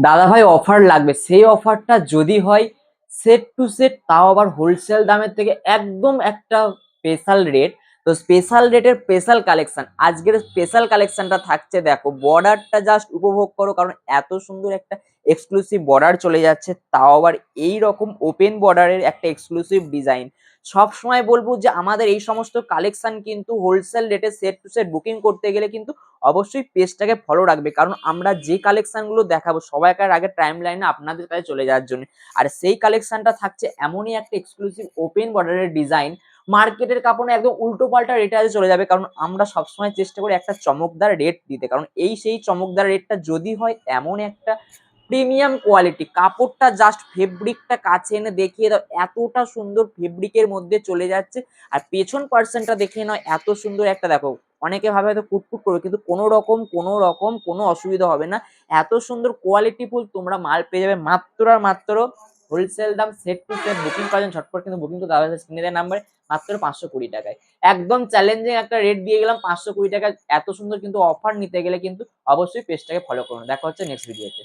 দাদা ভাই অফার লাগবে, সেই অফারটা যদি হয় সেট টু সেট, তাও আবার হোলসেল দামের থেকে একদম একটা স্পেশাল রেট। তো স্পেশাল রেটের স্পেশাল কালেকশন, আজকের স্পেশাল কালেকশনটা থাকছে। দেখো বর্ডারটা জাস্ট উপভোগ করো, কারণ এত সুন্দর একটা এক্সক্লুসিভ বর্ডার চলে যাচ্ছে, তাও আবার এই রকম ওপেন বর্ডারের একটা এক্সক্লুসিভ ডিজাইন। সব সময় বলবো যে আমাদের এই সমস্ত কালেকশন কিন্তু হোলসেল রেটে সেট টু সেট বুকিং করতে গেলে কিন্তু অবশ্যই পেজটাকে ফলো রাখবে, কারণ আমরা যে কালেকশনগুলো দেখাবো সবাইকার আগে টাইম লাইনে আপনাদের কাছে চলে যাওয়ার জন্য। আর সেই কালেকশনটা থাকছে এমনই একটা এক্সক্লুসিভ ওপেন বর্ডারের ডিজাইন, মার্কেটের কাপড়ে একদম উল্টো পাল্টা রেটে চলে যাবে, কারণ আমরা সবসময় চেষ্টা করি একটা চমকদার রেট দিতে, কারণ এই সেই চমকদার রেটটা যদি হয় এমন একটা প্রিমিয়াম কোয়ালিটি, কাপড়টা জাস্ট ফেব্রিকটা কাছে এনে দেখিয়ে দাও, এতটা সুন্দর ফেব্রিকের মধ্যে চলে যাচ্ছে। আর পেছন পার্সনটা দেখে নয়, এত সুন্দর একটা দেখো, অনেকে ভাবে হয়তো কুটকুট করবে, কিন্তু কোনো রকম কোনো অসুবিধা হবে না। এত সুন্দর কোয়ালিটি ফুল তোমরা মাল পেয়ে যাবে মাত্র আর মাত্র হোলসেল দাম। সেট টু সেট বুকিং করেন ঝটপট, কিন্তু বুকিং তো দাদা স্ক্রিনে দেওয়ার নাম্বারে মাত্র 520 টাকায়। একদম চ্যালেঞ্জিং একটা রেট দিয়ে গেলাম 520 টাকা। এত সুন্দর কিন্তু অফার নিতে গেলে কিন্তু অবশ্যই পেজটাকে ফলো করুন। দেখা হচ্ছে নেক্সট ভিডিওতে।